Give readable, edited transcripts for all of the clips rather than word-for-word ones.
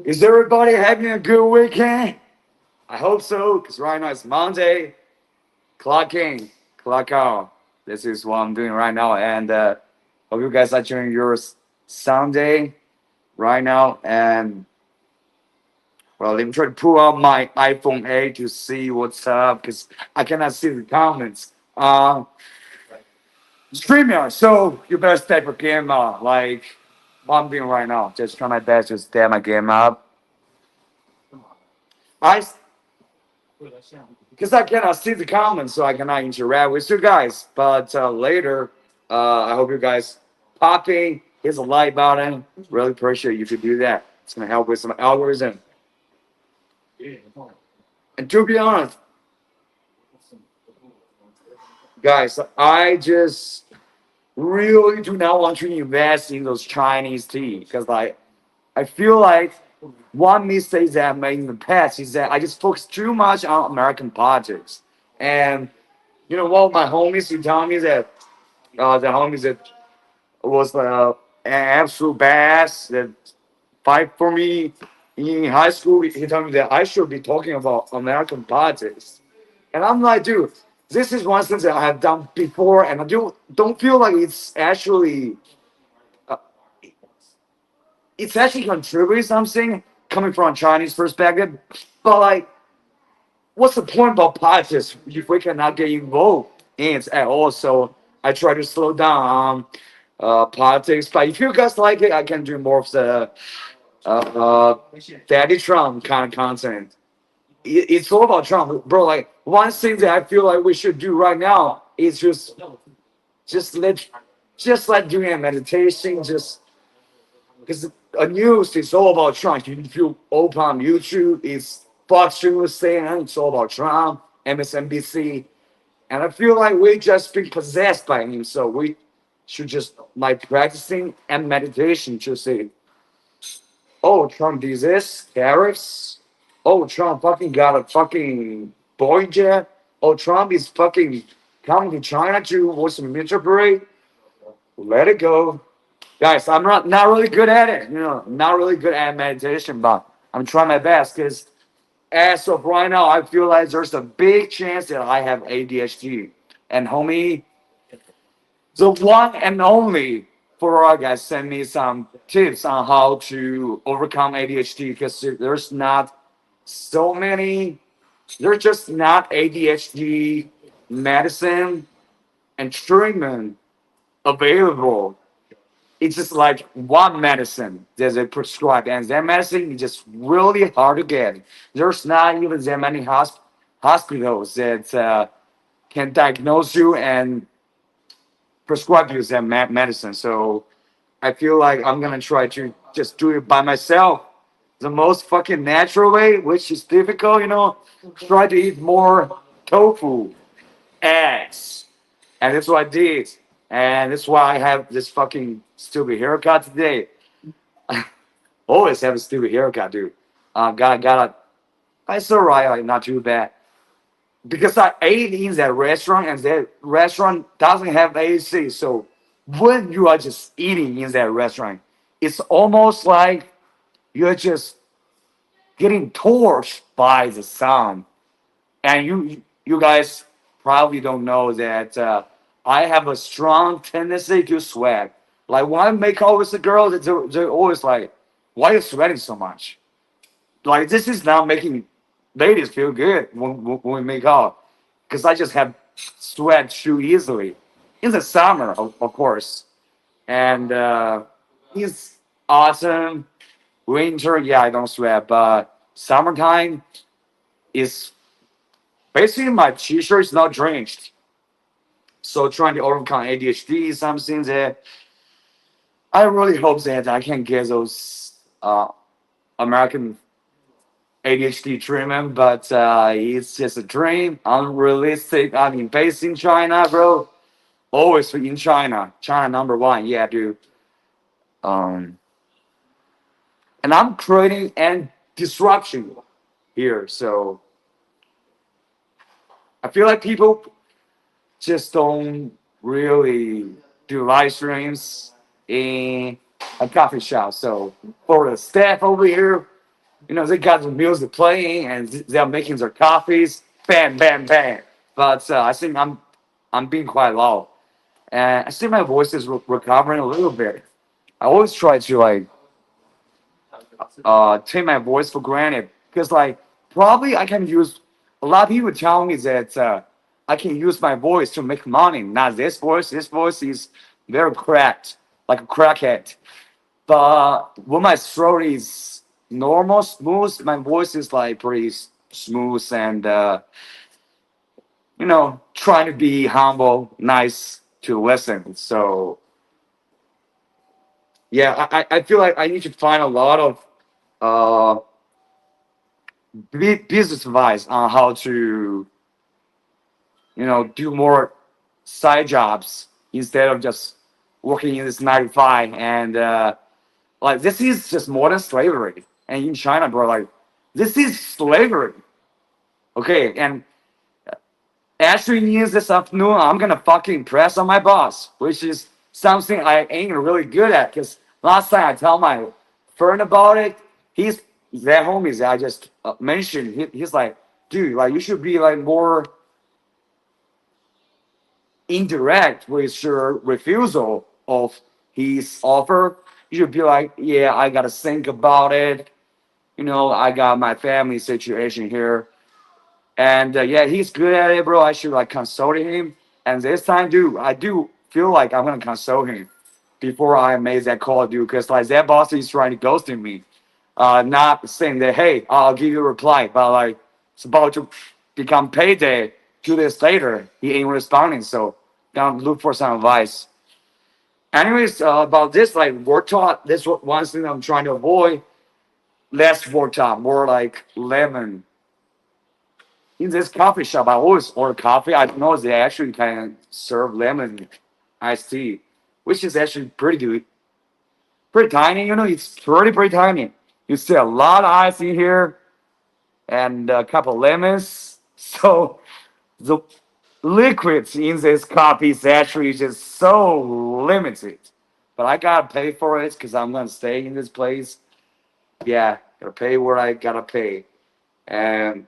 Is everybody having a good weekend? I hope so, because right now it's Monday. Clock in, clock out. This is what I'm doing right now. And hope you guys are enjoying your Sunday right now. And well, let me try to pull out my iPhone 8 to see what's up, because I cannot see the comments. StreamYard, so you better step your game up, like what I'm doing right now. Just try my best to step my game up. I, because I cannot see the comments, so I cannot interact with you guys. But later, I hope you guys pop in, hit the like button. Really appreciate you to do that. It's gonna help with some algorithm. And to be honest, guys, I just really do not want to invest in those Chinese tea because I feel like one mistake that I made in the past is that I just focused too much on American politics. And you know what, my homies, you tell me that the homies that was an absolute badass that fight for me in high school. He told me that I should be talking about American politics, and I'm like, dude, this is one thing that I have done before, and I don't feel like uh, it's actually contributing something coming from a Chinese perspective. But like, what's the point about politics if we cannot get involved in it at all? So I try to slow down politics. But if you guys like it, I can do more of the Daddy Trump kind of content. It's all about Trump, bro. Like one thing that I feel like we should do right now is just let just like doing a meditation. Just because a news is all about Trump. If you open YouTube, it's Fox News saying it's all about Trump, MSNBC, and I feel like we just been possessed by him. So we should just like practicing and meditation to say, oh, Trump did this, tariffs. Oh, Trump fucking got a fucking Boeing jet. Oh, Trump is fucking coming to China to watch some military parade. Let it go. Guys, I'm not really good at it. Not really good at meditation, but I'm trying my best because as of right now, I feel like there's a big chance that I have ADHD. And homie, the one and only for our guys send me some tips on how to overcome ADHD because there's not so many, there's just not ADHD medicine and treatment available. It's just like one medicine that they prescribe, and that medicine is just really hard to get. There's not even that many hospitals that can diagnose you and prescribe you that medicine. So I feel like I'm gonna try to just do it by myself, the most fucking natural way, which is difficult. Try to eat more tofu, eggs, and that's what I did. And that's why I have this fucking stupid haircut today. Always have a stupid haircut, dude. Got it's alright, like not too bad. Because I ate in that restaurant and that restaurant doesn't have AC. So when you are just eating in that restaurant, it's almost like you're just getting torched by the sun. And you guys probably don't know that I have a strong tendency to sweat. Like when I make out with the girls, they're always like, "Why are you sweating so much?" Like this is not making ladies feel good when we make out, because I just have sweat too easily in the summer, of course, and it's autumn, winter. Yeah, I don't sweat, but summertime is basically my t-shirt is not drenched. So trying to overcome ADHD is something that I really hope that I can get those American ADHD treatment, but it's just a dream, unrealistic. I mean, based in China, bro. Always in China. China number one, yeah, dude. Um, and I'm creating an disruption here, so I feel like people just don't really do live streams in a coffee shop. So for the staff over here, they got the music playing and they're making their coffees, bam, bam, bam. But I think I'm being quite loud, and I think my voice is recovering a little bit. I always try to like take my voice for granted because like probably I can use. A lot of people tell me that I can use my voice to make money. Not this voice. This voice is very cracked, like a crackhead. But when my throat is normal, smooth, my voice is like pretty smooth and trying to be humble, nice to listen. So yeah, I feel like I need to find a lot of uh, business advice on how to do more side jobs instead of just working in this 9 to 5 and like this is just modern slavery. And in China, bro, like this is slavery. Okay, and actually means this afternoon I'm gonna fucking press on my boss, which is something I ain't really good at. Cause last time I tell my friend about it, he's that homies that I just mentioned. He's like, dude, like you should be like more indirect with your refusal of his offer. You should be like, yeah, I gotta think about it. I got my family situation here. And yeah, he's good at it, bro. I should like consult him. And this time, dude, I do feel like I'm gonna consult him before I made that call, dude. Because like that boss is trying to ghost me, not saying that hey, I'll give you a reply, but like it's about to become payday. 2 days later, he ain't responding. So gotta look for some advice. Anyways, about this like word talk, this one thing I'm trying to avoid. Less word talk, more like lemon in this coffee shop, I always order coffee. I know they actually can serve lemon iced tea, which is actually pretty good. Pretty tiny, it's pretty tiny. You see a lot of ice in here and a couple lemons. So the liquids in this coffee is actually just so limited. But I gotta pay for it because I'm gonna stay in this place. Yeah, gotta pay where I gotta pay. And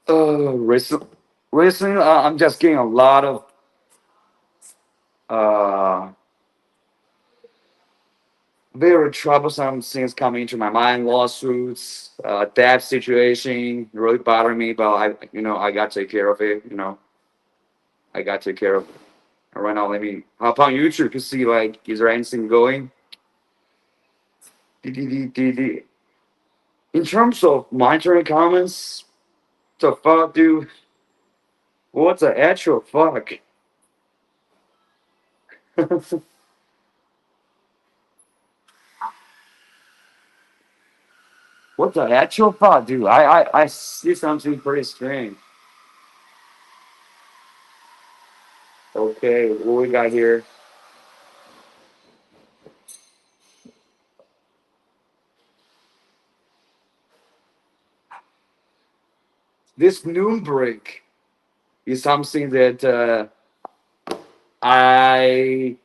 recently, I'm just getting a lot of uh, very troublesome things coming into my mind. Lawsuits, debt situation, really bothering me. But I got to take care of it. I got to take care of it. And right now, let me hop on YouTube to see like, is there anything going? In terms of monitoring comments, the fuck, dude? What the actual fuck? What the actual fuck, dude? I see something pretty strange. Okay, what we got here? This noon break is something that I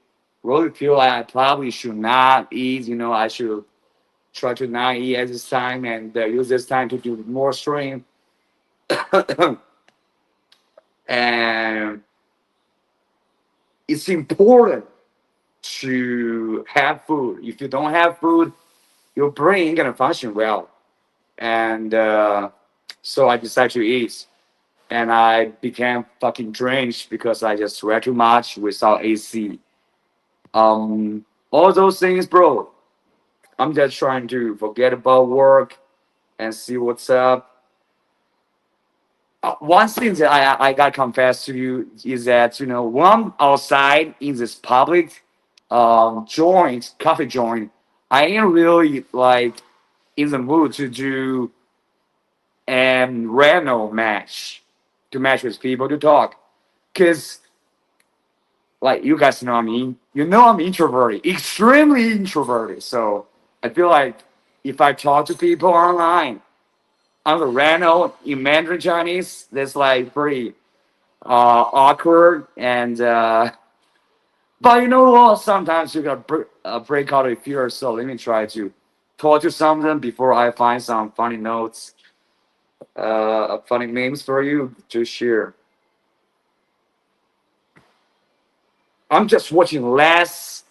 really feel like I probably should not eat. I should try to not eat at this time and use this time to do more stream. And it's important to have food. If you don't have food, your brain ain't gonna function well. And so I decided to eat. And I became fucking drenched because I just sweat too much without AC. All those things, bro. I'm just trying to forget about work and see what's up. One thing that I got to confess to you is that when I'm outside in this public joint, coffee joint, I ain't really like in the mood to do an random match to match with people to talk, cause like you guys know me, I'm introverted, extremely introverted. So I feel like if I talk to people online on the random in Mandarin Chinese, that's like pretty awkward and but you know what? Sometimes you gotta break out of fear. So let me try to told you something before I find some funny notes, funny memes for you to share. I'm just watching less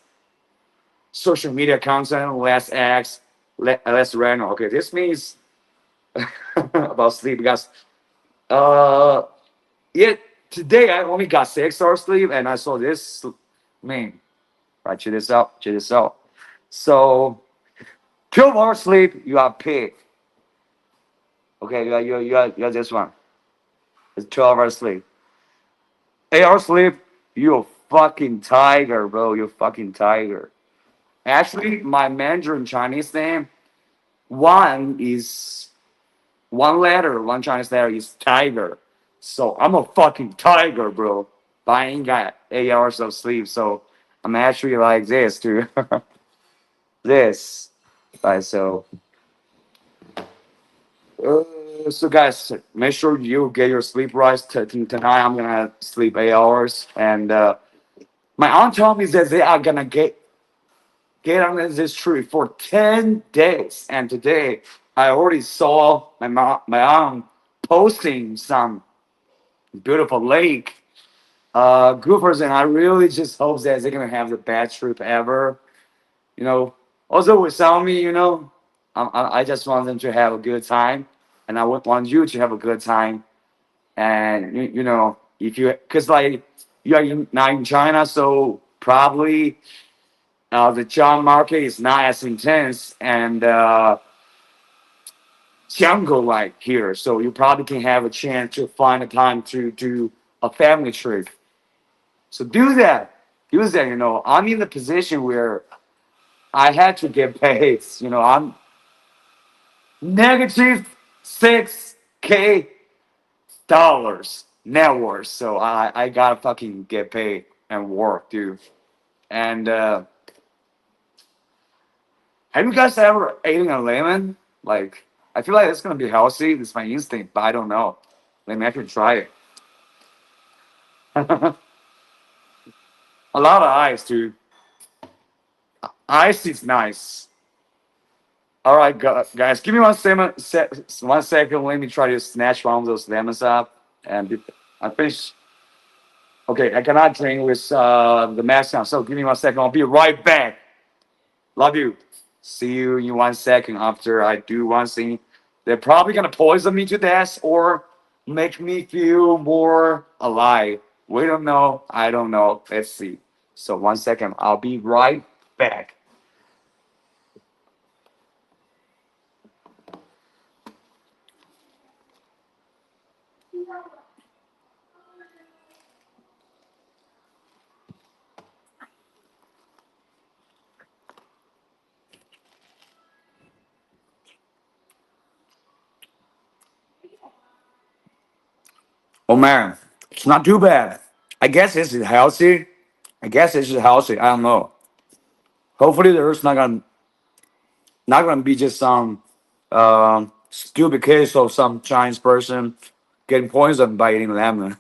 social media content, less X, less random. Okay, this means about sleep because uh yeah, today I only got 6 hours sleep and I saw this meme. Right, check this out. Check this out. So 12 hours sleep, you are pig. Okay, you got this one. It's 12 hours sleep. 8 hours sleep, you a fucking tiger, bro. You fucking tiger. Actually, my Mandarin Chinese name, one is one letter, one Chinese letter is tiger. So I'm a fucking tiger, bro. But I ain't got 8 hours of sleep, so I'm actually like this, too. This. Right, so guys, make sure you get your sleep right. Tonight I'm gonna sleep 8 hours, and my aunt told me that they are gonna get on this trip for 10 days, and today I already saw my aunt posting some beautiful lake. Good person. I really just hope that they're gonna have the best trip ever. You know. Also without me, I just want them to have a good time, and I would want you to have a good time. And if you, because like you are now in China, so probably the job market is not as intense and jungle like here, so you probably can have a chance to find a time to do a family trip. So do that. Do that. I'm in the position where I had to get paid. I'm -6K dollars net worth. So I gotta fucking get paid and work, dude. And have you guys ever eaten a lemon? Like, I feel like it's gonna be healthy. It's my instinct, but I don't know. Maybe I can try it. A lot of ice, dude. Ice is nice. All right, guys, give me 1 second. Let me try to snatch one of those lemons up, and I finish. Okay, I cannot drink with the mask on, so give me 1 second. I'll be right back. Love you. See you in 1 second after I do one thing. They're probably gonna poison me to death or make me feel more alive. We don't know. I don't know. Let's see. So 1 second. I'll be right back. Oh man, it's not too bad. I guess this is healthy. I guess this is healthy. I don't know. Hopefully there's not gonna be just some stupid case of some Chinese person getting poisoned by eating lemon.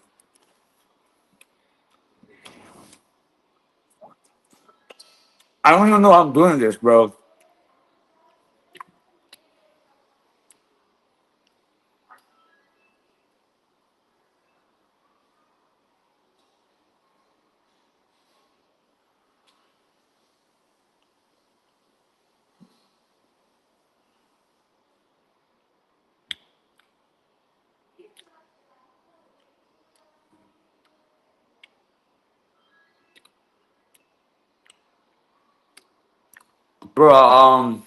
I don't even know how I'm doing this, bro. Bro,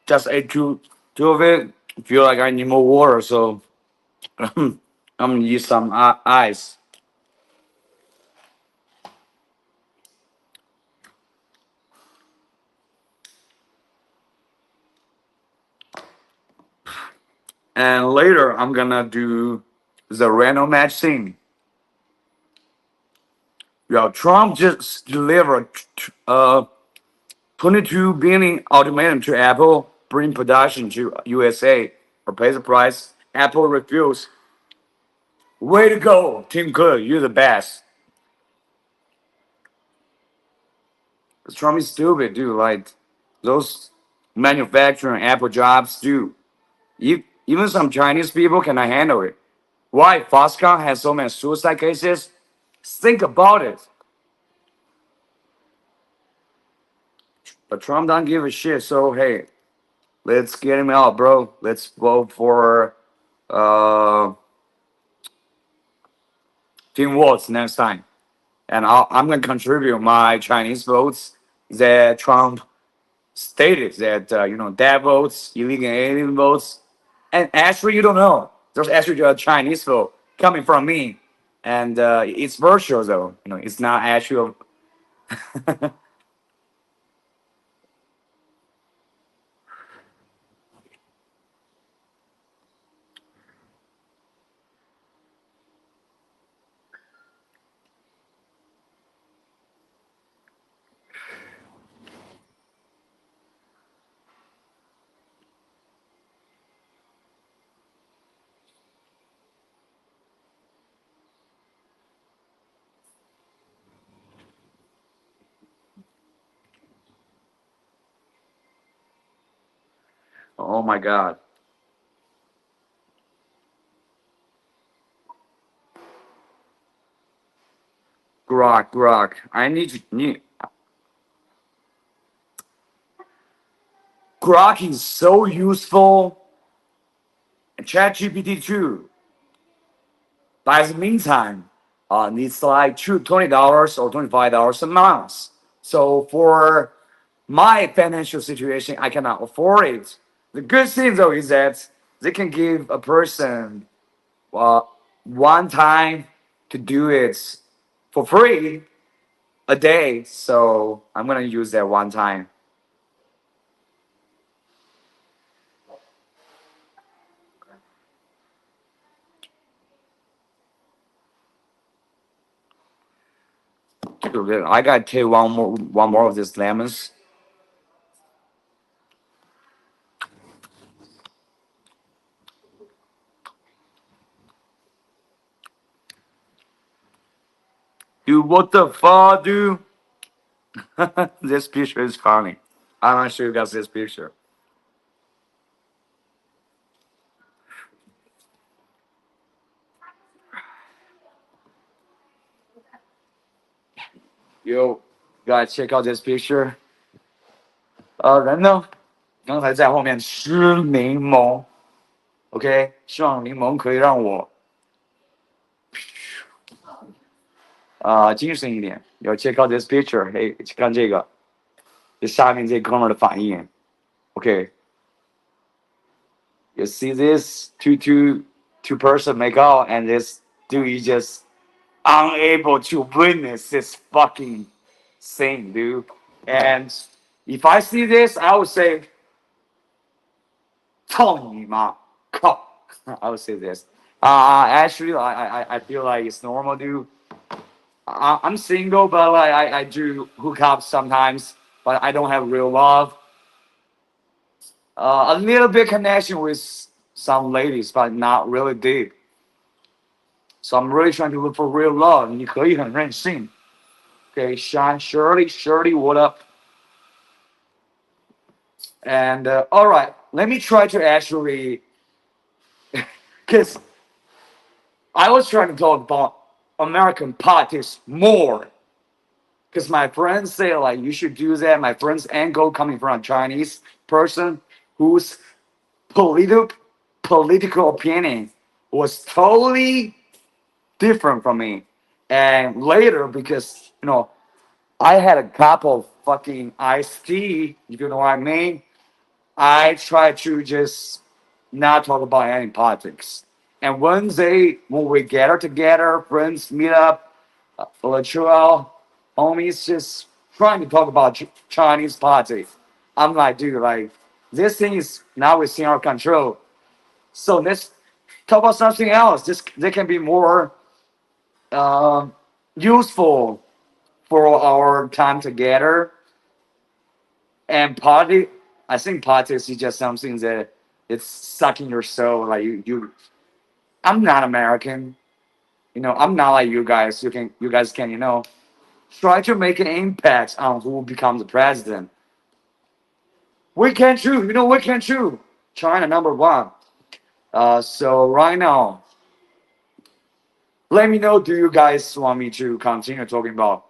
just ate two of it. Feel like I need more water, so I'm gonna use some ice. And later I'm gonna do the random match thing. Yo, Trump just delivered 22 billion ultimatum to Apple, bring production to USA or pay the price. Apple refused. Way to go, Tim Cook. You're the best. Trump is stupid, dude. Like those. manufacturing Apple jobs too. Even some Chinese people cannot handle it. Why Foxconn has so many suicide cases? Think about it. But Trump don't give a shit. So hey, let's get him out, bro. Let's vote for Tim Walz next time. And I'm gonna contribute my Chinese votes that Trump stated that that votes, illegal alien votes, and actually you don't know. There's actually a Chinese vote coming from me, and it's virtual though. It's not actual. Oh my God. Grok. I need. Grok is so useful. And ChatGPT too. But in the meantime, needs like $20 or $25 a month. So for my financial situation, I cannot afford it. The good thing though is that they can give a person one time to do it for free a day. So I'm gonna use that one time. I gotta take one more of these lemons. Dude, what the fuck, dude? This picture is funny. I'm not sure you guys this picture. Yo, guys, check out this picture. 人呢？刚才在后面吃柠檬。OK，希望柠檬可以让我精神一点。要 check out this picture，嘿，看这个，这下面这哥们儿的反应。OK，you see this two person make out and this dude is just unable to witness this fucking thing, dude. And if I see this, I would say, 操你妈, I would say this. Actually, I feel like it's normal, dude. I'm single, but like I do hook up sometimes, but I don't have real love. A little bit connection with some ladies, but not really deep. So I'm really trying to look for real love. 你可以很任性. Okay, Shirley, what up? And all right, let me try to actually, because I was trying to talk about American politics more. Because my friends say like you should do that. My friend's angle coming from a Chinese person whose political opinion was totally different from me. And later, because I had a cup of fucking iced tea, if you know what I mean, I try to just not talk about any politics. And when we gather together, friends meet up, virtual homies just trying to talk about Chinese politics. I'm like, dude, like this thing is now within our control. So let's talk about something else. They can be more useful for our time together. And I think politics is just something that it's sucking your soul. Like I'm not American. I'm not like you guys. You guys can, try to make an impact on who becomes the president. We can choose. You know, we can choose. China #1. So right now, let me know. Do you guys want me to continue talking about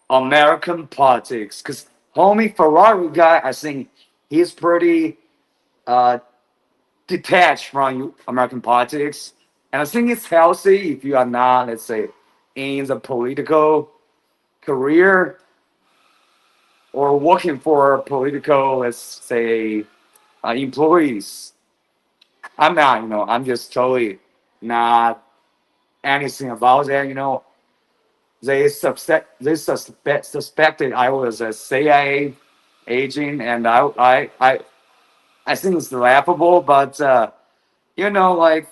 American politics? Because homie Ferrari guy, I think he's pretty uh, detached from American politics, and I think it's healthy if you are not, let's say, in the political career or working for political, let's say, employees. I'm not, I'm just totally not anything about that. They suspected I was a CIA agent, and I think it's laughable, but like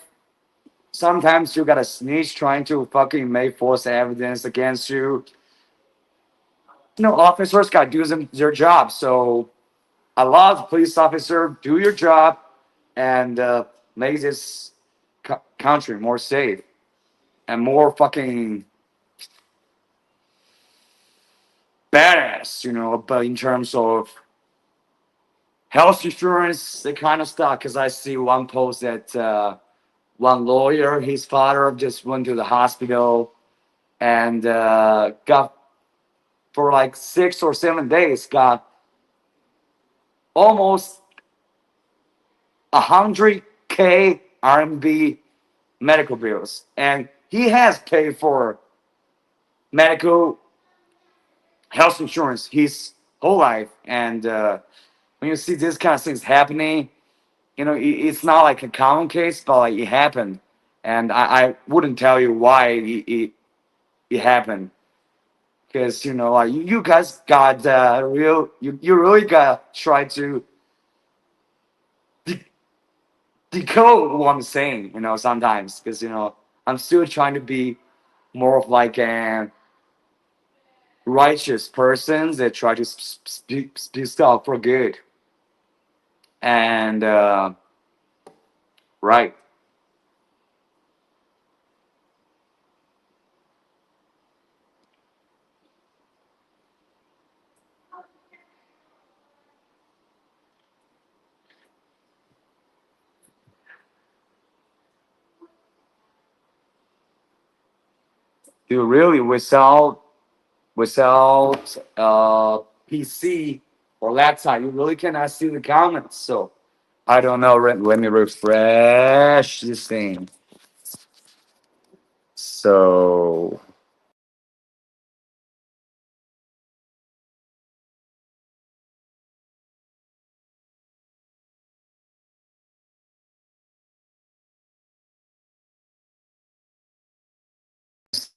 sometimes you gotta snitch trying to fucking make false evidence against you. Officers gotta do their job. So a lot of police officers do your job and make this country more safe and more fucking badass, but in terms of health insurance, the kind of stuff. Because I see one post that one lawyer, his father just went to the hospital and got for like 6 or 7 days, got almost 100K RMB medical bills, and he has paid for medical health insurance his whole life. And when you see this kind of things happening, it's not like a common case, but like it happened, and I wouldn't tell you why it happened, because like you guys got you really got to try to de- decode what I'm saying, sometimes, because I'm still trying to be more of like a righteous person that try to speak stuff for good. And right. You really, without PC or laptop, you really cannot see the comments. So I don't know. Let me refresh this thing. So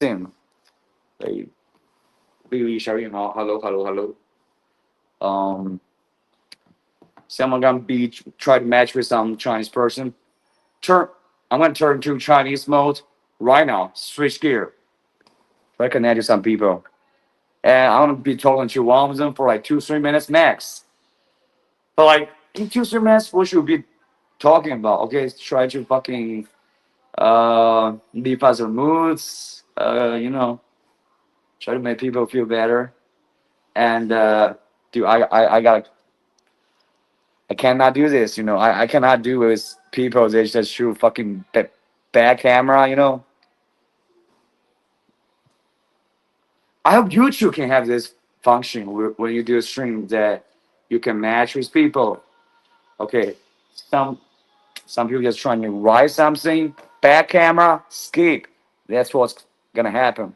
Sim, hey, Billy, shouting out, hello, hello, hello. Um, someone gonna be try to match with some Chinese person. Turn. I'm gonna turn to Chinese mode right now. Switch gear. Reconnect to some people, and I'm gonna be talking to one of them for like 2 3 minutes max. But like in 2 3 minutes, what should we be talking about? Okay, try to fucking be positive moods. Try to make people feel better. And dude, I cannot do this. I cannot do with people that just shoot fucking bad camera. I hope YouTube can have this function when you do a stream that you can match with people. Okay, some some people just trying to write something, bad camera, skip. That's what's gonna happen.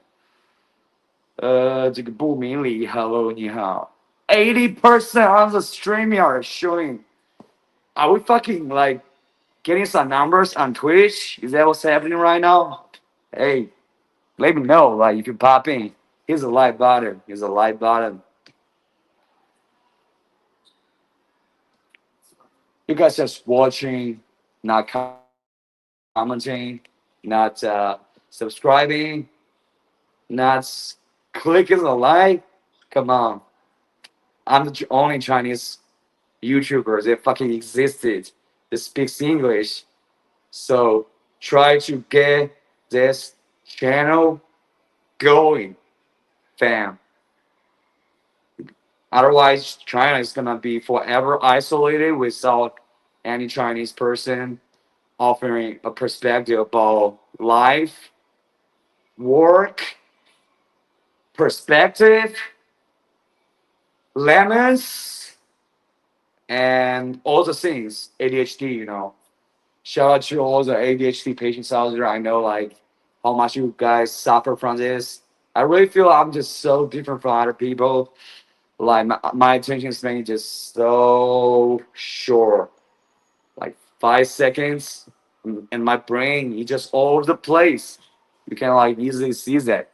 这个不明理 Hello 你好 80% on the stream are showing. Are we fucking like getting some numbers on Twitch? Is that what's happening right now? Hey, let me know. Like if you pop in, here's a live button. Here's a live button. You guys just watching, not commenting, not subscribing, not clicking the like. Come on. I'm the only Chinese YouTuber that fucking existed that speaks English. So try to get this channel going, fam. Otherwise, China is gonna be forever isolated without any Chinese person offering a perspective about life, work, perspective, lemons, and all the things. ADHD, you know. Shout out to all the ADHD patients out there. I know like how much you guys suffer from this. I really feel I'm just so different from other people. Like my attention span is just so short, like 5 seconds, and my brain is just all over the place. You can like easily see that.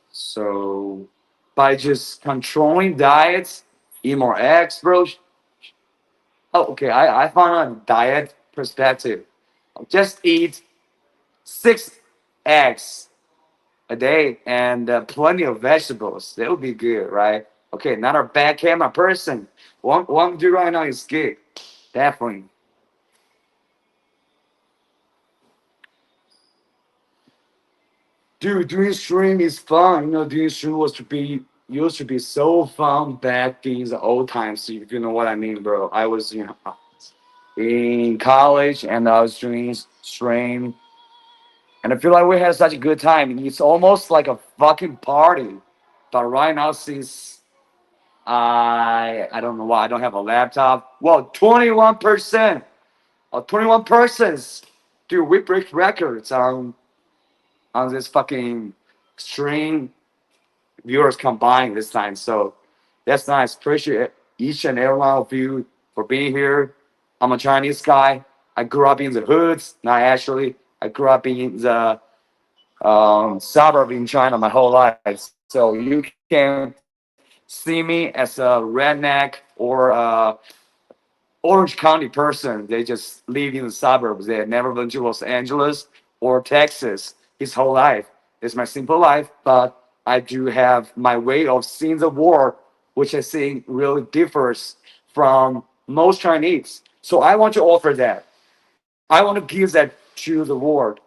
So by just controlling diets, eat more eggs, bro. Oh, okay. I found a diet perspective. Just eat 6 eggs a day and plenty of vegetables. That would be good, right? Okay, not a bad camera person. What I'm doing right now is good. Definitely. Dude, doing stream is fun. You know, doing stream used to be so fun back in the old times, if you know what I mean, bro. I was, in college and I was doing stream, and I feel like we had such a good time. It's almost like a fucking party. But right now, since I don't know why I don't have a laptop. Well, 21%, 21 persons, dude, we break records on this fucking stream viewers combined this time. So that's nice. Appreciate each and every one of you for being here. I'm a Chinese guy. I grew up in the hoods. Not actually. I grew up in the suburb in China my whole life. So you can see me as a redneck or Orange County person. They just live in the suburbs. They had never been to Los Angeles or Texas his whole life. It's my simple life, but I do have my way of seeing the world, which I think really differs from most Chinese. So I want to offer that. I want to give that to the world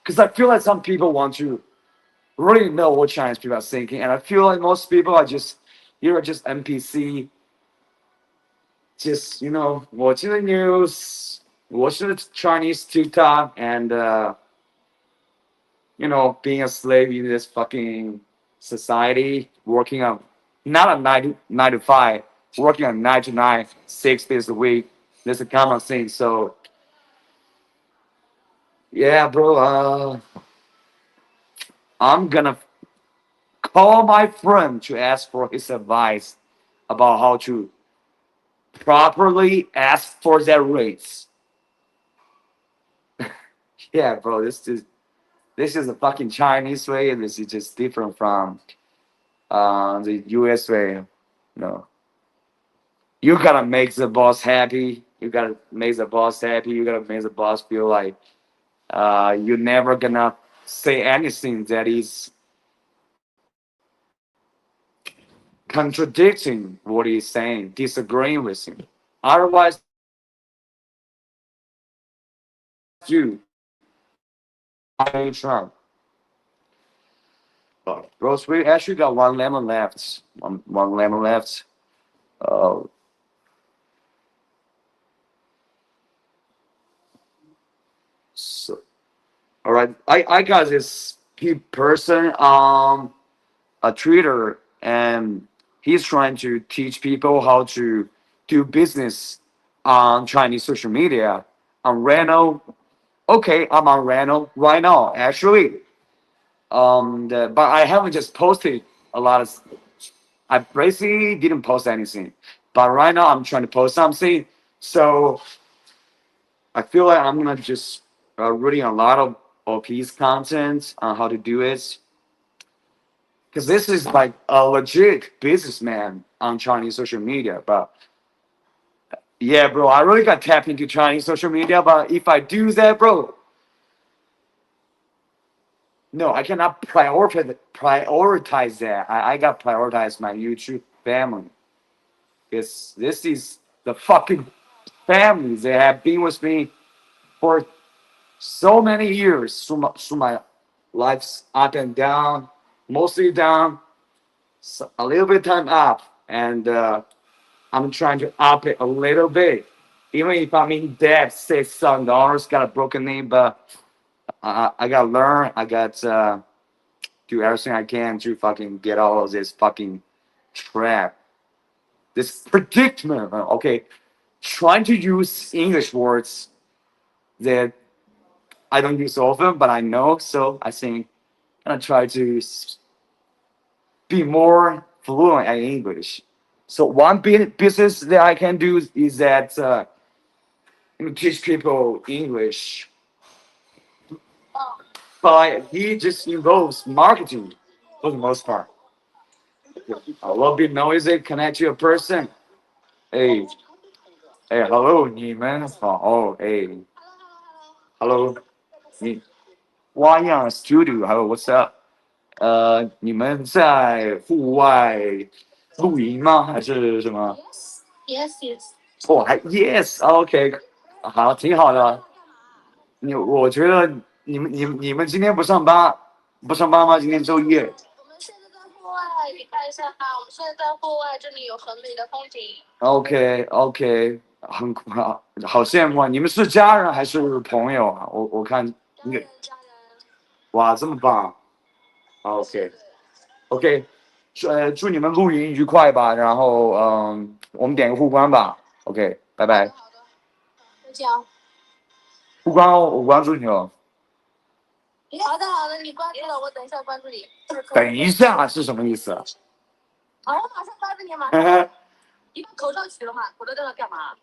because I feel like some people want to really know what Chinese people are thinking, and I feel like most people are just you're just NPC, just watching the news, watching the Chinese TikTok, and being a slave in this fucking society, working on not a nine to five, working on 9 to 9, 6 days a week. That's a common thing. So yeah, bro. I'm gonna call my friend to ask for his advice about how to properly ask for their rates. Yeah, bro. This is a fucking Chinese way, and this is just different from the US way. No, you gotta make the boss happy. You gotta make the boss happy. You gotta make the boss feel like you're never gonna say anything that is contradicting what he's saying, disagreeing with him. Otherwise, you Trump. Bros, we actually got one lemon left. One lemon left. Uh, so, all right. I got this person a Twitter, and he's trying to teach people how to do business on Chinese social media. On Reno. Okay, I'm on Reno right now, actually. But I haven't just posted a lot of. I basically didn't post anything, but right now I'm trying to post something. So I feel like I'm gonna just reading a lot of his content on how to do it, because this is like a legit businessman on Chinese social media. But yeah, bro, I really got tapped into Chinese social media. But if I do that, bro, no, I cannot prioritize that. I got to prioritize my YouTube family, because this is the fucking families that have been with me for so many years. life's up and down, mostly down, a little bit time up, and I'm trying to up it a little bit. Even if I'm in debt, $6,000, got a broken knee, but I gotta learn. I got do everything I can to fucking get out of this fucking trap, this predicament. Okay, trying to use English words that I don't use often, but I know. So I think I'm gonna try to be more fluent in English. So one business that I can do is that teach people English, but he just involves marketing for the most part. A little bit noisy, connect to a person. Hey, hey, hello, 你们好. Hey, hello, 你花样 Studio. Hello, what's up? 你们在户外露营吗？还是什么？ Yes. 哦，还 yes，OK，、好，挺好的。我觉得你们今天不上班吗？今天周一。我们现在在户外，你看一下啊，我们现在在户外，这里有很美的风景。OK，好羡慕啊！你们是家人还是朋友啊？我看家人。哇，这么棒。OK，祝你们露营愉快吧。然后我们点个互关吧。OK，拜拜。好的，再见啊。互关哦，我关注你了。好的，你关注了，我等一下关注你。等一下是什么意思？好，我马上关注你，马上。你把口罩取了嘛？口罩在那干嘛？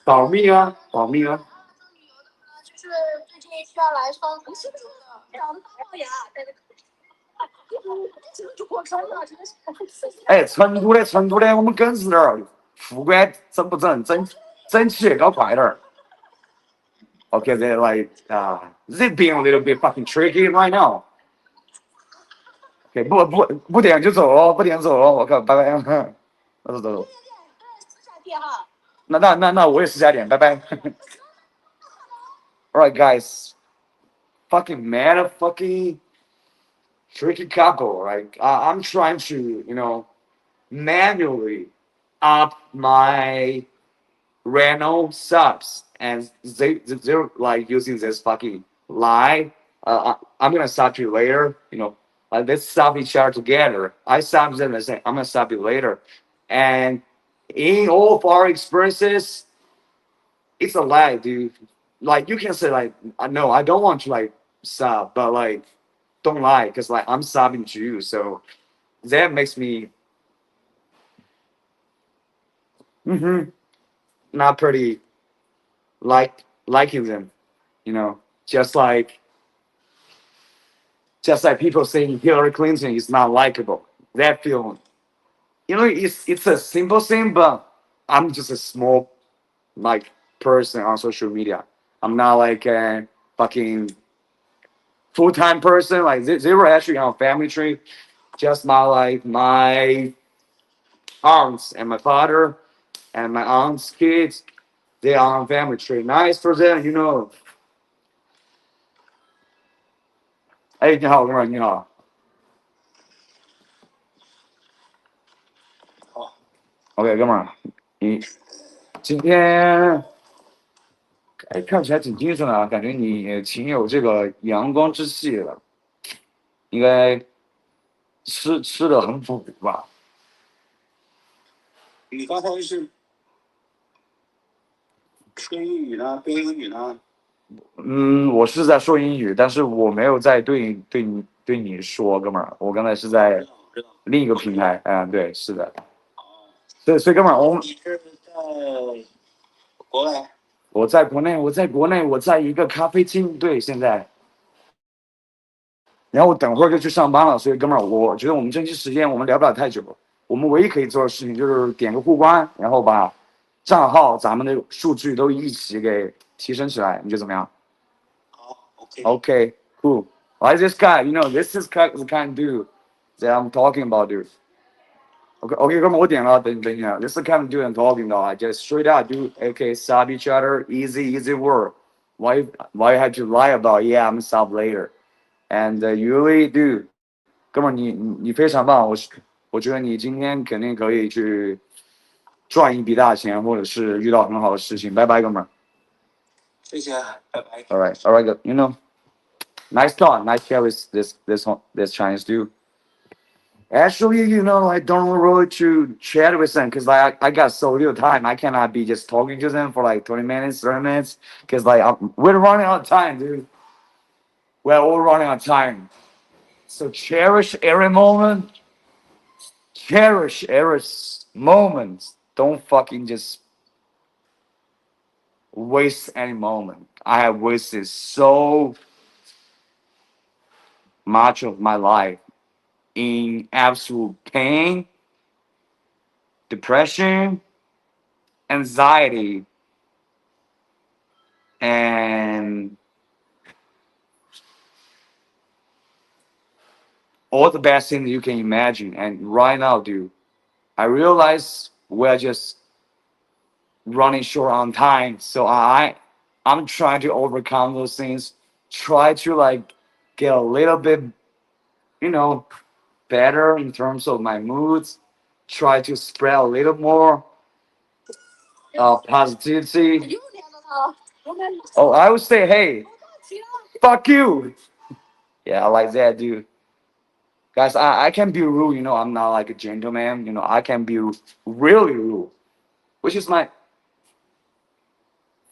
保密啊！就是最近需要来双不是的，长得大龅牙，戴着口罩。这就过生了，真的是。哎，成都的，我们耿直点儿，副官整不整？整齐，搞快点儿。Okay, they're like, they're being a little bit fucking tricky right now. Okay, 不点就走哦，我靠，拜拜。走。对，私下点哈。那我也私下点，拜拜。Alright, guys, fucking mad, fucking tricky couple. Like I'm trying to, manually up my Renault subs, and they're like using this fucking lie. I'm gonna sub you later. Let's sub each other together. I sub them and say I'm gonna sub you later. And in all of our experiences, it's a lie, dude. Like you can say like, no, I don't want to like sub, but like, don't lie, because like I'm subbing to you. So that makes me not pretty liking them, just like people saying Hillary Clinton is not likable. That feeling, it's a simple thing, but I'm just a small like person on social media. I'm not like a fucking full-time person. Like they were actually on family tree. Just my aunts and my father and my aunt's kids. They are on family tree. Nice for them. 哎，你好，哥们儿，你好。OK，哥们儿，你今天看起来挺精神的啊，感觉你挺有这个阳光之气的，应该吃的很补吧？你刚才是说英语呢，编英语呢？我是在说英语，但是我没有在对你说，哥们儿，我刚才是在另一个平台。对，是的。所以哥们儿，你是在国外？我在国内，我在一个咖啡厅。对，现在。然后我等会儿就去上班了，所以哥们儿，我觉得我们这期时间我们聊不了太久。我们唯一可以做的事情就是点个互关，然后把账号咱们的数据都一起给提升起来，你觉得怎么样？好 ，OK, cool. Like this guy, this is the kind of dude that I'm talking about, dude. OK, 哥们，我点了，等一下。This is the kind of dude I'm talking about. I just straight out, dude. Okay, sub each other, easy word. Why you have to lie about? Yeah, I'm sub later. And you really do， 哥们儿你非常棒，我觉得你今天肯定可以去赚一笔大钱，或者是遇到很好的事情。拜拜，哥们儿。谢谢，拜拜。All right, good. You know, nice talk, nice chat with this Chinese dude. Actually, you know, I don't really to chat with them because like I got so little time. I cannot be just talking to them for like 20 minutes, 30 minutes because like we're running out of time, dude. We're all running out of time. So cherish every moment. Cherish every moment. Don't fucking just waste any moment. I have wasted so much of my life in absolute pain, depression, anxiety, and all the bad things you can imagine. And right now, dude, I realize we're just running short on time. So I'm trying to overcome those things. Try to like get a little bit, you know, better in terms of my moods. Try to spread a little more positivity. 又连着他了，我感觉 Oh, I would say, hey, 行。 fuck you. Yeah, I like that, dude. Guys, I can be rude, you know, I'm not like a gentleman, you know, I can be really rude, which is my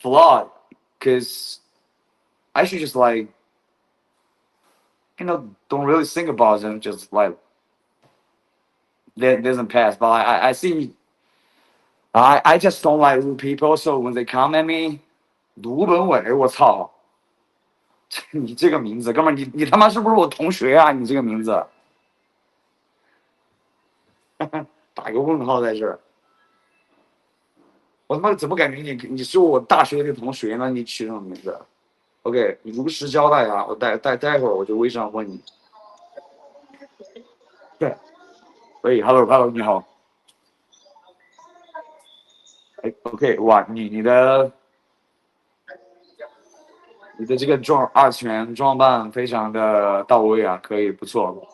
flaw, because I should just like, you know, don't really think about them, just like, that doesn't pass. But I see, I just don't like rude people, so when they come at me, 卢本伟，我操！你这个名字，哥们儿，你他妈是不是我同学啊？你这个名字，打个问号在这儿。我他妈怎么感觉你是我大学的同学呢？你取这种名字 ？OK，如实交代啊！我待会儿我就微信问你。对，喂，Hello，你好。哎，OK，哇，你的这个二次元装扮非常的到位啊，可以不错。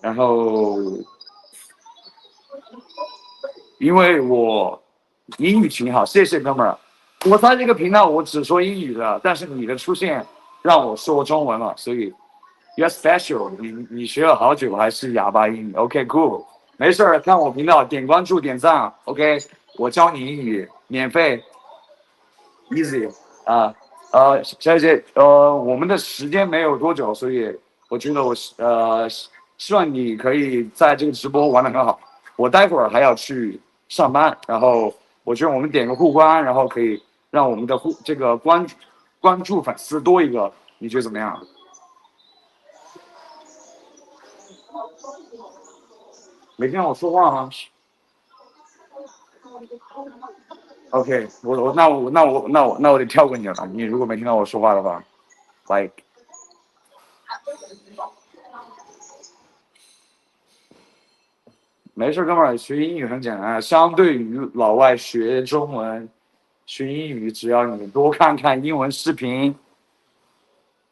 然后，因为我英语挺好，谢谢哥们儿。我在这个频道我只说英语的，但是你的出现让我说中文了，所以 you're special。你学了好久还是哑巴英语 ？OK cool， 没事儿，看我频道点关注点赞 ，OK， 我教你英语，免费 ，easy 啊。小姐，我们的时间没有多久，所以我觉得希望你可以在这个直播玩得很好。我待会儿还要去上班，然后我觉得我们点个互关，然后可以让我们的这个关注粉丝多一个，你觉得怎么样？没听到我说话吗？OK， 那我得跳过你了。你如果没听到我说话的话，like。没事，哥们儿，学英语很简单。相对于老外学中文、学英语，只要你多看看英文视频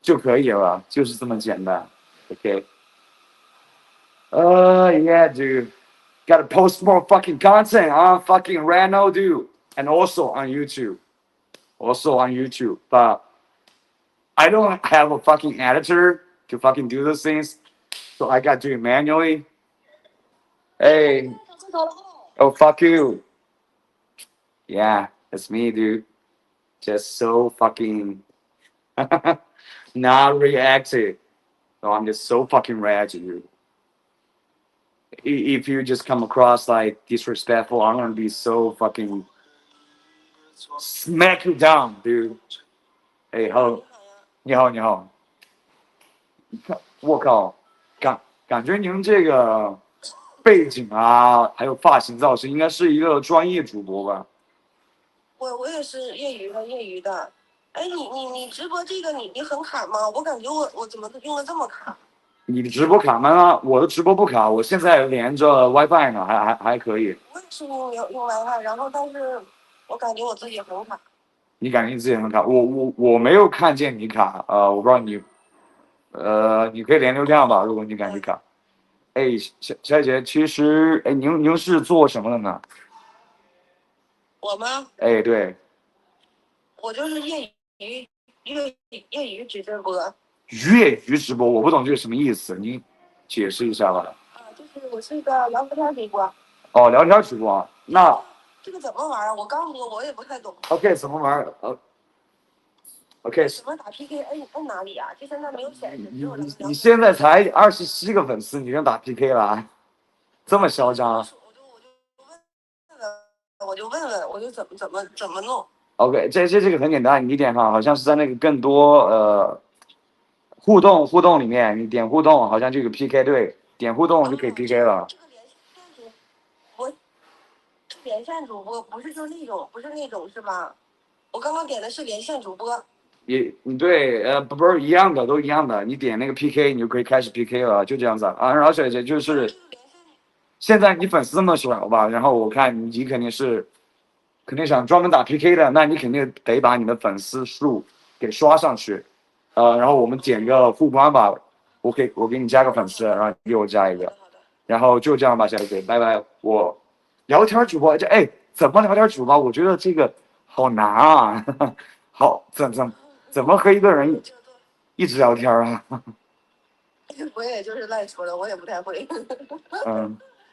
就可以了，就是这么简单。OK。Yeah, dude. Gotta post more fucking content on fucking Reno, dude. And also on YouTube. But I don't have a fucking editor to fucking do those things. So I gotta do it manually. Hey. Oh, fuck you. Yeah, that's me, dude. Just so fucking not reactive. No, I'm just so fucking reactive, dude. If you just come across like disrespectful, I'm gonna be so fucking smack you down, dude. Hey, hello. 你好。我靠，感觉您这个背景啊，还有发型造型，应该是一个专业主播吧？我也是业余的。哎，你直播这个你很卡吗？我感觉我怎么用的这么卡？你的直播卡吗？我的直播不卡，我现在连着 WiFi 呢，还可以。我也是用 WiFi，然后但是我感觉我自己很卡。你感觉你自己很卡，我没有看见你卡，我不知道你，你可以连流量吧，如果你感觉卡。哎，小姐，其实，哎，您是做什么的呢？我吗？哎，对，我就是业余直播。粤语直播，我不懂这个什么意思，您解释一下吧。就是我是一个聊天直播。哦，聊天直播，那这个怎么玩啊？我刚播，我也不太懂。OK 怎么玩？OK，怎么打 PK？摁哪里啊？这现在没有显示，只有你现在才27个粉丝，你就打 PK 了啊？这么嚣张我就怎么弄。？OK，这个很简单，你点哈，好像是在那个更多互动里面，你点互动，好像这个 PK 对，点互动就可以 PK 了。这个连线主播不是就那种，不是那种是吧？我刚刚点的是连线主播。你对，不是一样的，都一样的。你点那个 PK，你就可以开始 PK 了，就这样子啊。而且就是现在你粉丝这么少吧，然后我看你肯定想专门打 PK 的，那你肯定得把你的粉丝数给刷上去。然后我们点个互关吧，我给你加个粉丝，然后你给我加一个，然后就这样吧，小姐，拜拜。我聊天主播，怎么聊天主播？我觉得这个好难啊，好怎么和一个人一直聊天啊？我也就是赖说的，我也不太会。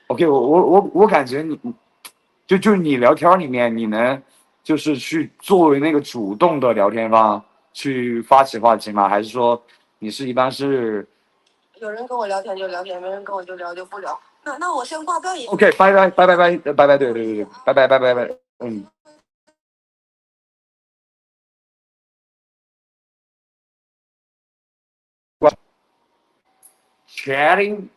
OK，我感觉你就是你聊天里面，你能就是去作为那个主动的聊天方去发起话题吗？还是说你是一般是有人跟我聊天就聊天，没人跟我就聊就不聊。那我先挂断一下。OK，拜拜拜拜拜拜拜，对，拜拜拜拜拜，Chatting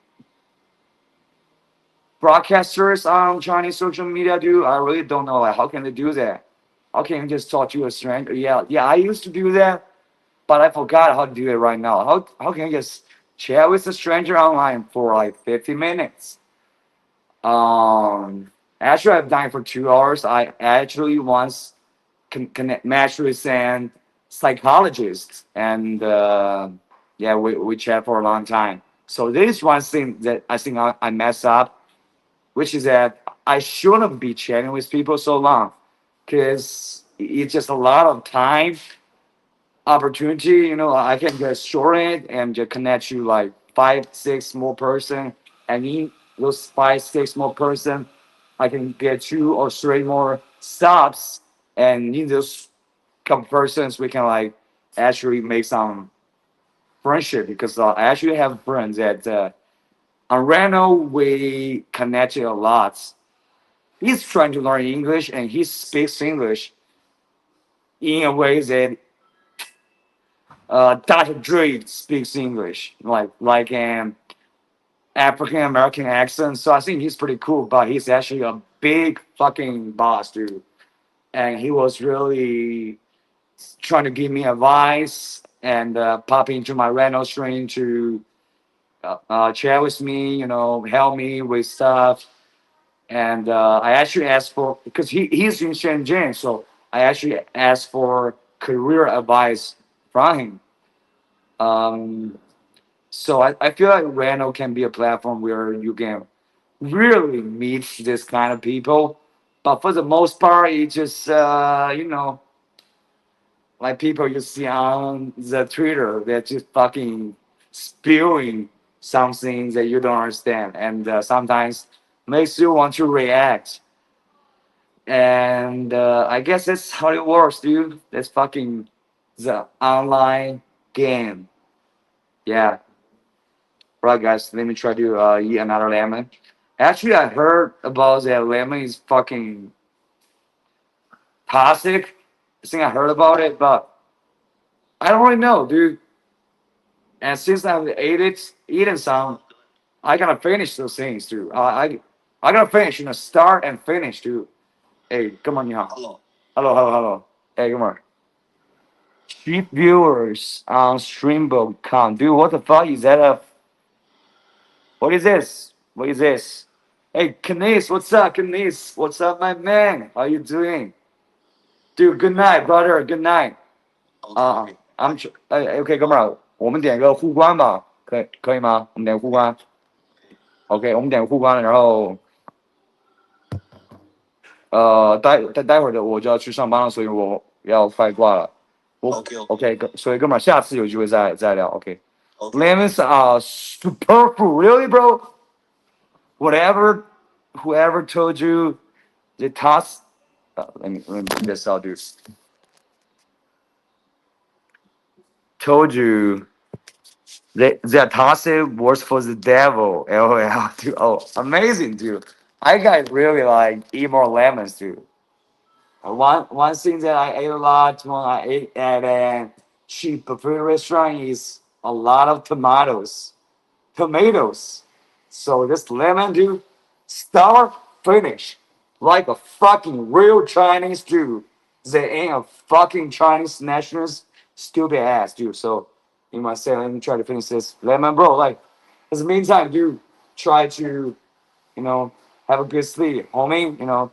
broadcasters on Chinese social media, dude. I really don't know. Like, how can they do that? How can you just talk to a stranger? Yeah. I used to do that, but I forgot how to do it right now. How can you just chat with a stranger online for like 50 minutes? Actually, I've done it for 2 hours. I actually once connect match with an psychologist, and yeah, we chat for a long time. So this is one thing that I think I mess up, which is that I shouldn't be chatting with people so long, because it's just a lot of time opportunity. I can just shorten it and just connect you like 5, 6 more person, and in those 5, 6 more person, I can get 2 or 3 more stops, and in those couple persons, we can like actually make some friendship, because I actually have friends that on Reno we connected a lot. He's trying to learn English, and he speaks English in a way that Dr. Dre speaks English, like an African American accent. So I think he's pretty cool, but he's actually a big fucking boss, dude. And he was really trying to give me advice and pop into my rental stream to chat with me, help me with stuff. And I actually asked for, because he's in Shenzhen, so I actually asked for career advice from him. So I feel like Reno can be a platform where you can really meet this kind of people. But for the most part, it's just, like people you see on the Twitter, they're just fucking spewing something that you don't understand. And sometimes makes you want to react. And I guess that's how it works, dude. That's fucking the online game. Yeah. Right, guys, let me try to eat another lemon. Actually, I heard about that lemon is fucking toxic. I think I heard about it, but I don't really know, dude. And since I've eaten some, I gotta finish those things, dude. I gotta finish, start and finish, dude. Hey, come on, y'all. Hello. Hey, come on. Cheap viewers on Streambook count. Dude, what the fuck is that? What is this? What is this? Hey, Knis, what's up, Knis? What's up, my man? How you doing? Dude, good night, brother. Good night. OK， OK，哥们儿，我们点个互关吧，可以吗？我们点个互关。OK，我们点个互关了，然后待会儿的我就要去上班了，所以我要快挂了。OK，所以哥们儿，下次有机会再聊。OK。Lemons are super fruit, really, bro. Whatever, whoever told you the toss. Let me this out, dude. Told you that toss works for the devil. LOL, dude. Oh, amazing, dude. I guys really like eat more lemons, dude. One thing that I ate a lot when I ate at a cheap food restaurant is a lot of tomatoes. So this lemon, dude, start finish like a fucking real Chinese dude. They ain't a fucking Chinese nationalist stupid ass, dude. So you must say, let me try to finish this lemon, bro. Like, in the meantime, dude, try to, have a good sleep, homie.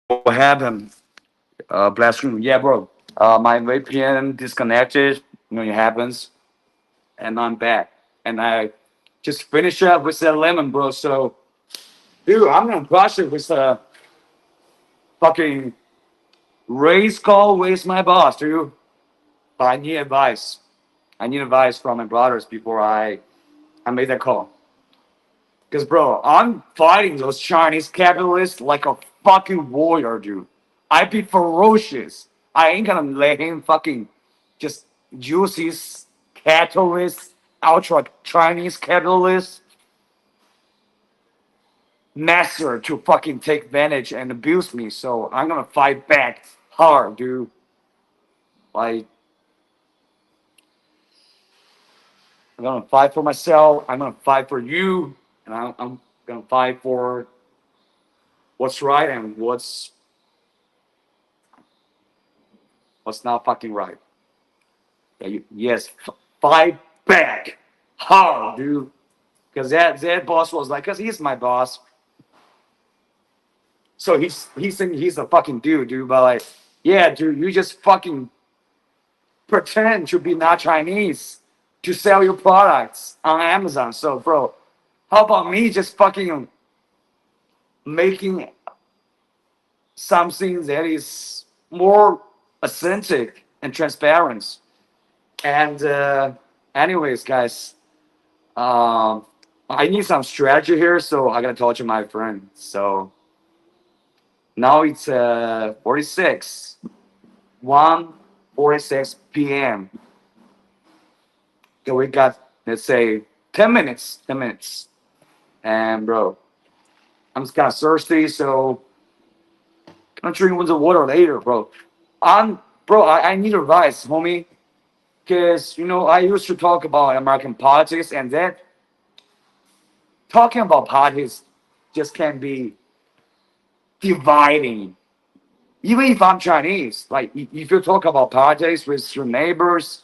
What happened? Blast room. Yeah, bro. My VPN disconnected. It happens, and I'm back. And I just finished up with that lemon, bro. So, dude, I'm gonna crush it with a fucking race call with my boss, dude. But I need advice. I need advice from my brothers before I made that call. Because, bro, I'm fighting those Chinese capitalists like a fucking warrior, dude. I be ferocious. I ain't gonna let him fucking just use his capitalist, ultra Chinese capitalist master to fucking take advantage and abuse me. So I'm gonna fight back hard, dude. Like, I'm gonna fight for myself. I'm gonna fight for you. And I'm gonna fight for what's right and what's not fucking right. Yeah, yes, fight back hard, dude. Because that boss was like, because he's my boss. So he's thinking he's a fucking dude. But like, yeah, dude, you just fucking pretend to be not Chinese to sell your products on Amazon. So, bro, how about me just fucking making something that is more authentic and transparent? And anyways, guys, I need some strategy here, so I gotta talk to my friend. So now it's 46, 1:46 p.m. So we got, let's say, 10 minutes, 10 minutes. And bro, I'm kind of thirsty, so I'm gonna drink with the water later, bro. I need advice, homie. Because, I used to talk about American politics, and that talking about politics just can be dividing. Even if I'm Chinese, like if you talk about politics with your neighbors,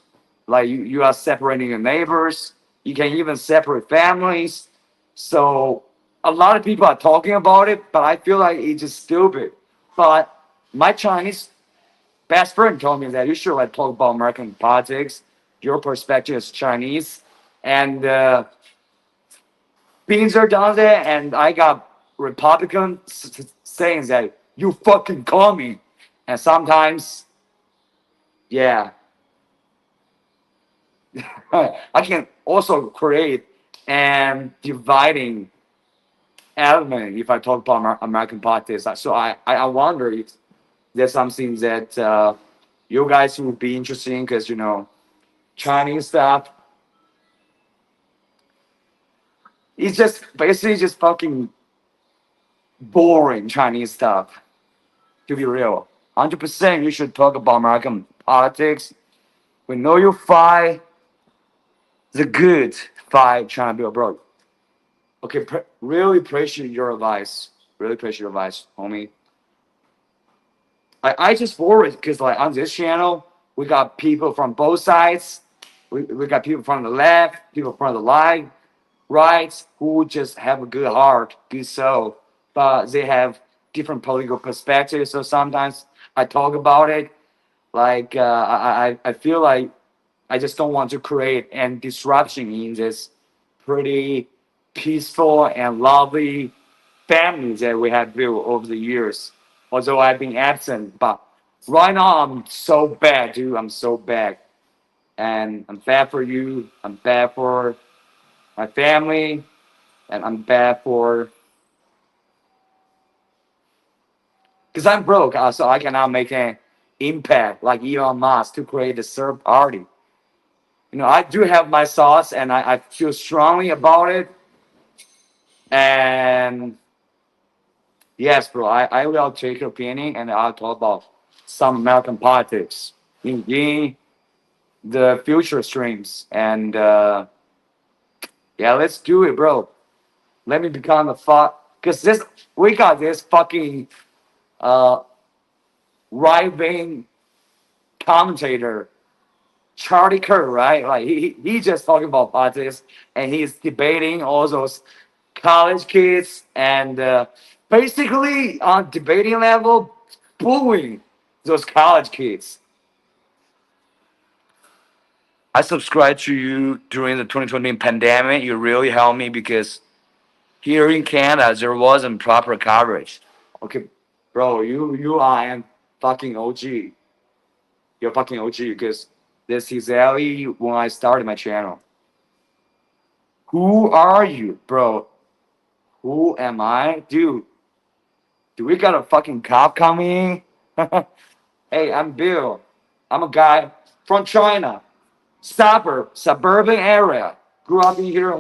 like you are separating your neighbors, you can even separate families. So a lot of people are talking about it, but I feel like it's just stupid. But my Chinese best friend told me that you should like talk about American politics. Your perspective is Chinese, and beans are down there, and I got Republicans saying that you fucking call me, and sometimes, yeah, I can also create and dividing element if I talk about American politics. So I wonder if there's something that you guys would be interested in because Chinese stuff. It's just basically just fucking boring Chinese stuff. To be real, 100% you should talk about American politics. We know you fight the good fight trying to build abroad. Okay, really appreciate your advice. Really appreciate your advice, homie. I just worry because like on this channel, we got people from both sides. We got people from the left, people from the right, who just have a good heart, good soul, but they have different political perspectives. So sometimes I talk about it. Like I feel like I just don't want to create any disruption in this pretty peaceful and lovely family that we have built over the years. Although I've been absent, but right now I'm so bad, dude. I'm so bad, and I'm bad for you. I'm bad for my family, and I'm bad for because I'm broke, so I cannot make an impact like Elon Musk to create a third party. I do have my thoughts, and I feel strongly about it. And yes, bro, I will take your opinion, and I'll talk about some American politics in the future streams. And yeah, let's do it, bro. Let me become a because this we got this fucking uh right wing commentator Charlie Kirk, right? Like he just talking about politics, and he's debating all those college kids, and basically on debating level, booing those college kids. I subscribed to you during the 2020 pandemic. You really helped me because here in Canada there wasn't proper coverage. Okay, bro, you are a fucking OG. You're fucking OG because this is exactly when I started my channel. Who are you, bro? Who am I? Dude, do we got a fucking cop coming? Hey, I'm Bill. I'm a guy from China, suburban area. Grew up in here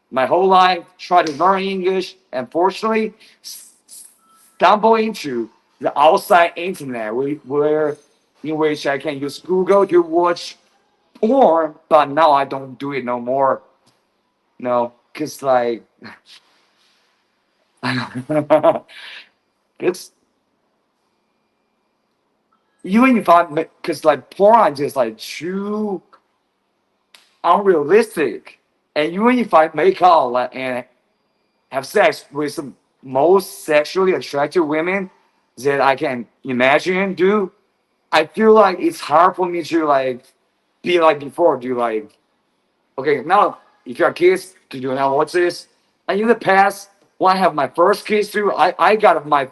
my whole life, tried to learn English, and fortunately stumbled into the outside internet where in which I can use Google to watch porn, but now I don't do it no more. No, because like it's even if I because like porn is just like too unrealistic, and even if I make out like and have sex with the most sexually attractive women that I can imagine do, I feel like it's hard for me to like be like before. Do like okay now if you're kids, do you now watch this? And in the past, when I have my first kids too, I got my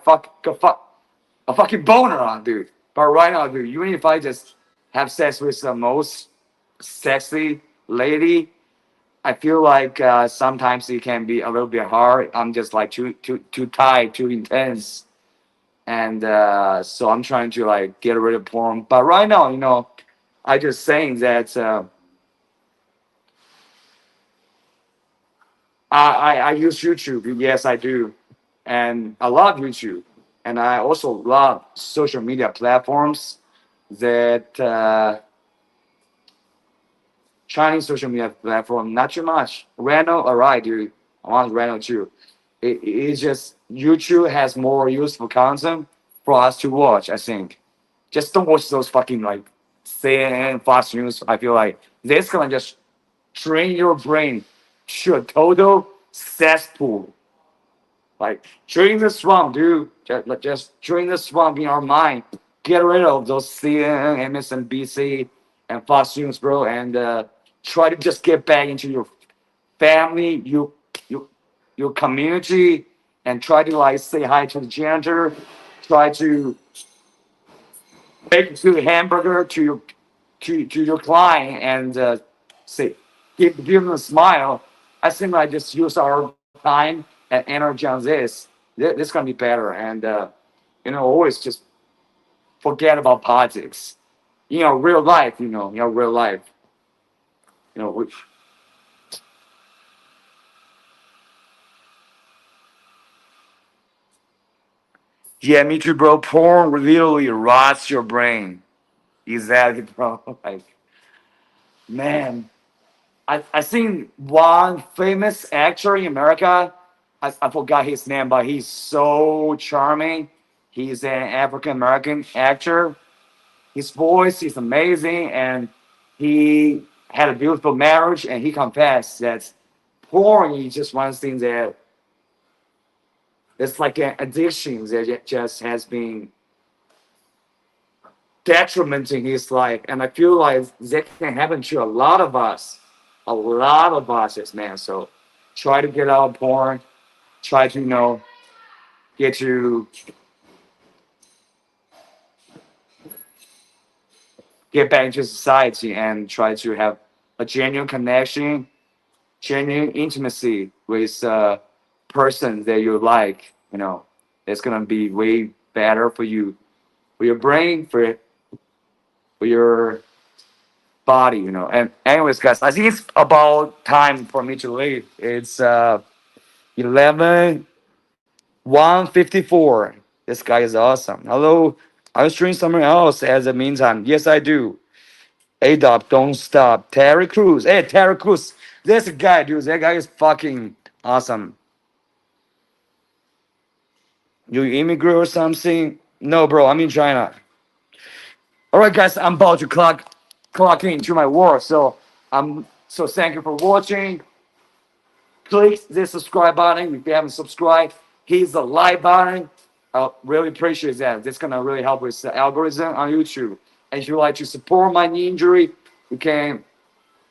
a fucking boner on, dude. But right now, dude, even if I just have sex with the most sexy lady, I feel like sometimes it can be a little bit hard. I'm just like too tight, too intense, and so I'm trying to like get rid of porn. But right now, I just saying that I use YouTube. Yes, I do, and I love YouTube, and I also love social media platforms that. Chinese social media platform, not too much. Reno, alright, dude. I want Reno too. It's just YouTube has more useful content for us to watch, I think. Just don't watch those fucking like CNN, Fox News. I feel like this gonna just drain your brain to a total cesspool. Like drain the swamp, dude. Just drain the swamp in our mind. Get rid of those CNN, MSNBC, and Fox News, bro, and try to just get back into your family, your community, and try to like say hi to the janitor. Try to make a good hamburger to your client and say give them a smile. I think I just use our time and energy on this. This gonna be better, and always just forget about politics. Real life. Real life. Which Yeah, me too, bro. Porn literally rots your brain. Exactly, bro. Like, man, I seen one famous actor in America. I forgot his name, but he's so charming. He's an African American actor. His voice is amazing, and he had a beautiful marriage. And he confessed that porn is just one thing that it's like an addiction that just has been detrimenting his life. And I feel like that can happen to a lot of us as men. So try to get out of porn, try to, get to get back into society and try to have a genuine connection, genuine intimacy with a person that you like. It's gonna be way better for you, for your brain, for your body. And anyways, guys, I think it's about time for me to leave. It's 11:154. This guy is awesome. Hello, I'm streaming somewhere else as the meantime. Yes, I do. A-Dub, don't stop. Terry Crews. Hey, Terry Crews. This guy, dude. That guy is fucking awesome. You immigrant or something? No, bro. I'm in China. All right, guys. I'm about to clock into my work. So thank you for watching. Click the subscribe button if you haven't subscribed. Hit the like button. I really appreciate that. That's gonna really help with the algorithm on YouTube. And if you like to support my knee injury, you can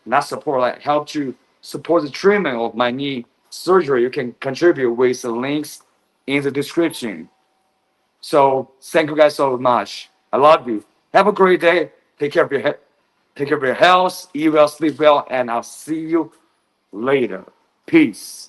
not support, like help to support the treatment of my knee surgery. You can contribute with the links in the description. So thank you guys so much. I love you. Have a great day. Take care of your health. Eat well, sleep well, and I'll see you later. Peace.